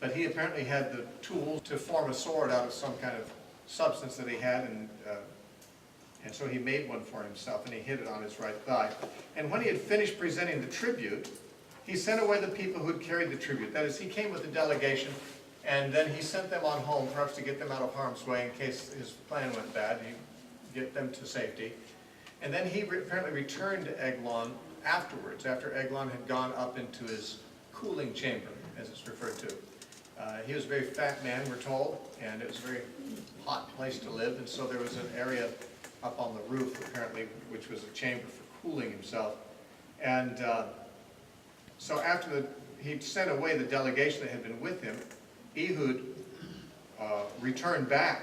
But he apparently had the tools to form a sword out of some kind of substance that he had, and And so he made one for himself, and he hid it on his right thigh. And when he had finished presenting the tribute, he sent away the people who had carried the tribute. That is, he came with a delegation, and then he sent them on home, perhaps to get them out of harm's way in case his plan went bad. He'd get them to safety. And then he apparently returned to Eglon afterwards, after Eglon had gone up into his cooling chamber, as it's referred to. He was a very fat man, we're told, and it was a very hot place to live, and so there was an area up on the roof, apparently, which was a chamber for cooling himself. And so after he'd sent away the delegation that had been with him, Ehud returned back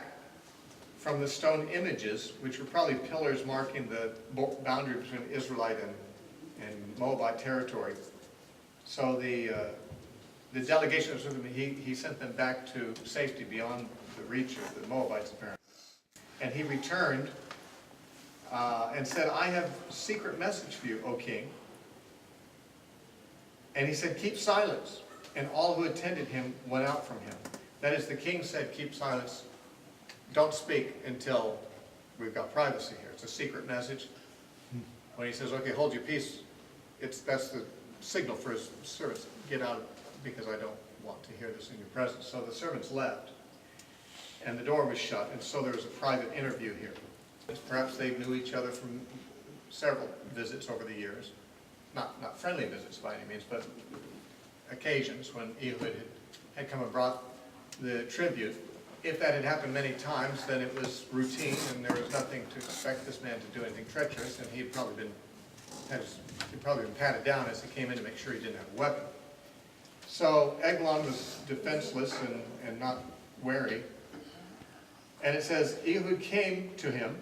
from the stone images, which were probably pillars marking the boundary between Israelite and Moabite territory. So the delegation that was with him, he sent them back to safety beyond the reach of the Moabites, apparently. And he returned and said, I have a secret message for you, O king. And he said, keep silence. And all who attended him went out from him. That is, the king said, keep silence. Don't speak until we've got privacy here. It's a secret message. When he says, okay, hold your peace, that's the signal for his servants. Get out, because I don't want to hear this in your presence. So the servants left, and the door was shut, and so there was a private interview here. Perhaps they knew each other from several visits over the years. Not friendly visits by any means, but occasions when Ehud had come and brought the tribute. If that had happened many times, then it was routine, and there was nothing to expect this man to do anything treacherous, and he'd probably been patted down as he came in to make sure he didn't have a weapon. So Eglon was defenseless and not wary. And it says, Ehud came to him.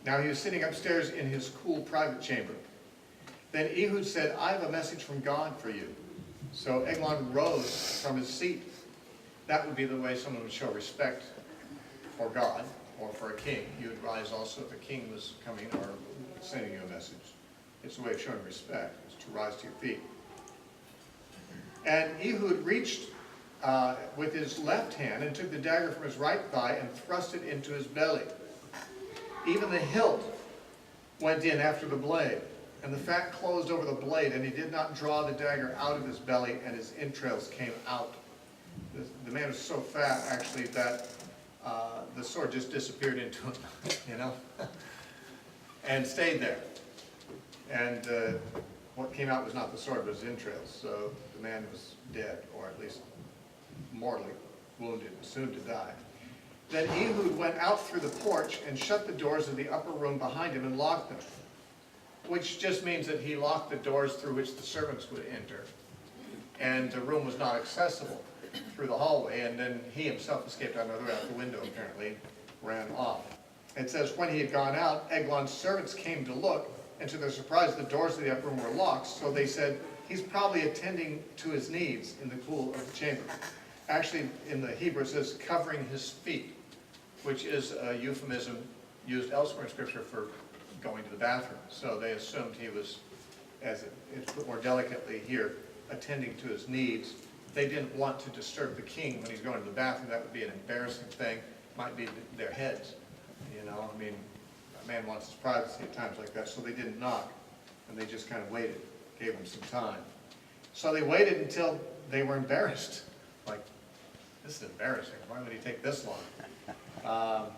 Now he was sitting upstairs in his cool private chamber. Then Ehud said, I have a message from God for you. So Eglon rose from his seat. That would be the way someone would show respect for God or for a king. You would rise also if a king was coming or sending you a message. It's a way of showing respect, is to rise to your feet. And Ehud reached with his left hand and took the dagger from his right thigh and thrust it into his belly. Even the hilt went in after the blade, and the fat closed over the blade, and he did not draw the dagger out of his belly, and his entrails came out. The man was so fat, actually, that the sword just disappeared into him, you know, and stayed there. And what came out was not the sword, but his entrails. So the man was dead, or at least mortally wounded, soon to die. Then Ehud went out through the porch and shut the doors of the upper room behind him and locked them, which just means that he locked the doors through which the servants would enter. And the room was not accessible through the hallway, and then he himself escaped out the window, apparently, ran off. It says, when he had gone out, Eglon's servants came to look, and to their surprise, the doors of the upper room were locked, so they said, he's probably attending to his needs in the cool of the chamber. Actually, in the Hebrew, it says, covering his feet, which is a euphemism used elsewhere in Scripture for going to the bathroom. So they assumed he was, as it's put more delicately here, attending to his needs. They didn't want to disturb the king when he's going to the bathroom. That would be an embarrassing thing. Might be their heads, you know. I mean, a man wants his privacy at times like that. So they didn't knock, and they just kind of waited, gave him some time. So they waited until they were embarrassed. Like, this is embarrassing. Why would he take this long?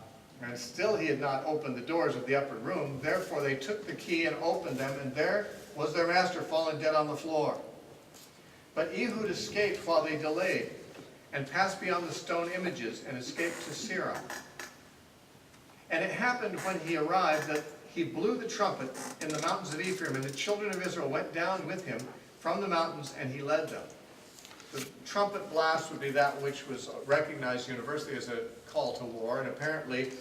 And still he had not opened the doors of the upper room. Therefore they took the key and opened them, and there was their master fallen dead on the floor. But Ehud escaped while they delayed, and passed beyond the stone images, and escaped to Seirah. And it happened when he arrived that he blew the trumpet in the mountains of Ephraim, and the children of Israel went down with him from the mountains, and he led them. The trumpet blast would be that which was recognized universally as a call to war, and apparently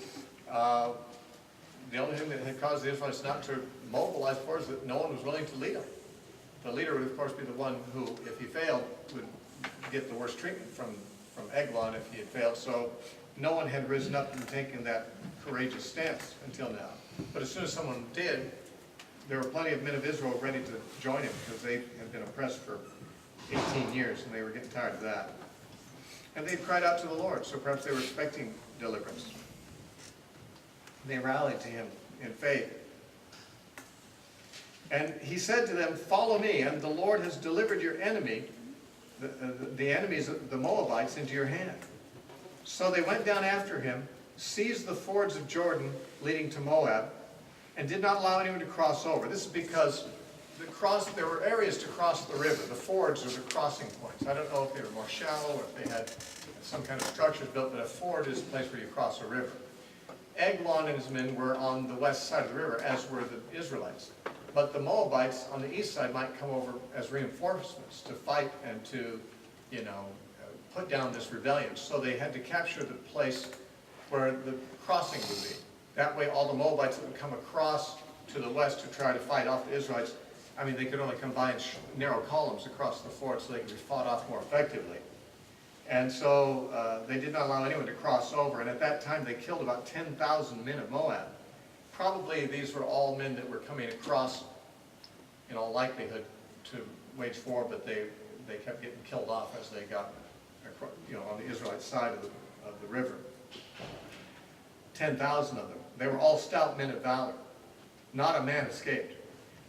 the only thing that had caused the Israelites not to mobilize for is that no one was willing to lead them. The leader would, of course, be the one who, if he failed, would get the worst treatment from Eglon if he had failed. So no one had risen up and taken that courageous stance until now. But as soon as someone did, there were plenty of men of Israel ready to join him, because they had been oppressed for 18 years, and they were getting tired of that. And they cried out to the Lord, so perhaps they were expecting deliverance. They rallied to him in faith. And he said to them, "Follow me, and the Lord has delivered your enemy, the enemies of the Moabites, into your hand." So they went down after him, seized the fords of Jordan leading to Moab, and did not allow anyone to cross over. This is because there were areas to cross the river. The fords are the crossing points. I don't know if they were more shallow or if they had some kind of structures built, but a ford is a place where you cross a river. Eglon and his men were on the west side of the river, as were the Israelites. But the Moabites on the east side might come over as reinforcements to fight and to, put down this rebellion. So they had to capture the place where the crossing would be. That way all the Moabites that would come across to the west to try to fight off the Israelites, they could only come by in narrow columns across the fort so they could be fought off more effectively. And so they did not allow anyone to cross over. And at that time they killed about 10,000 men of Moab. Probably these were all men that were coming across, in all likelihood, to wage war, but they kept getting killed off as they got, on the Israelite side of the river. 10,000 of them. They were all stout men of valor. Not a man escaped.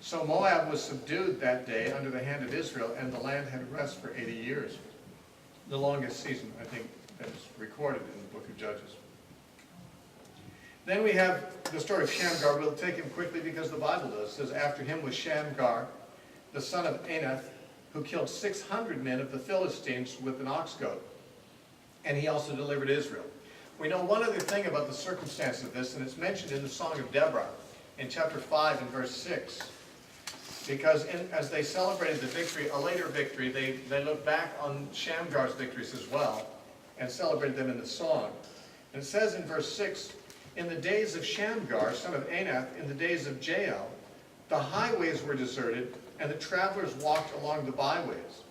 So Moab was subdued that day under the hand of Israel, and the land had rest for 80 years. The longest season, I think, that's recorded in the book of Judges. Then we have the story of Shamgar. We'll take him quickly because the Bible does. It says, "After him was Shamgar, the son of Anath, who killed 600 men of the Philistines with an ox goad. And he also delivered Israel." We know one other thing about the circumstance of this, and it's mentioned in the Song of Deborah in chapter 5 and verse 6. Because as they celebrated the victory, a later victory, they looked back on Shamgar's victories as well and celebrated them in the song. And it says in verse 6, "In the days of Shamgar, son of Anath, in the days of Jael, the highways were deserted, and the travelers walked along the byways."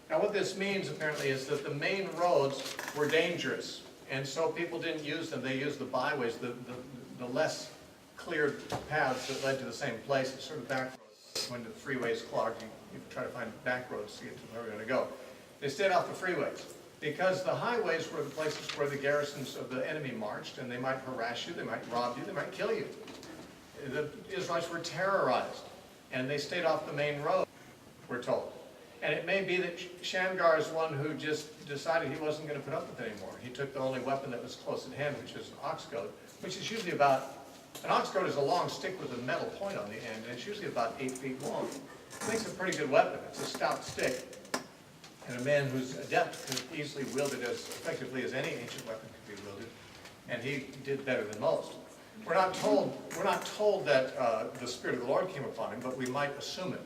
Now what this means apparently is that the main roads were dangerous, and so people didn't use them. They used the byways, the less cleared paths that led to the same place, sort of back roads. When the freeways clogged, you try to find back roads to get to where we're going to go. They stayed off the freeways because the highways were the places where the garrisons of the enemy marched, and they might harass you, they might rob you, they might kill you. The Israelites were terrorized, and they stayed off the main road, we're told. And it may be that Shamgar is one who just decided he wasn't going to put up with it anymore. He took the only weapon that was close at hand, which is an ox goad, which is usually an ox goad is a long stick with a metal point on the end, and it's usually about 8 feet long. It makes a pretty good weapon. It's a stout stick, and a man who's adept could easily wield it as effectively as any ancient weapon could be wielded, and he did better than most. We're not told that the Spirit of the Lord came upon him, but we might assume it.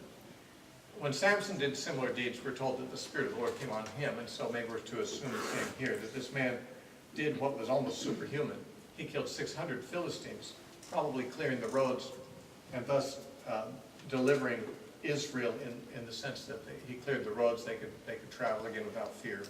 When Samson did similar deeds, we're told that the Spirit of the Lord came on him, and so maybe we're to assume the same here, that this man did what was almost superhuman. He killed 600 Philistines, probably clearing the roads, and thus delivering Israel in the sense that he cleared the roads, they could travel again without fear.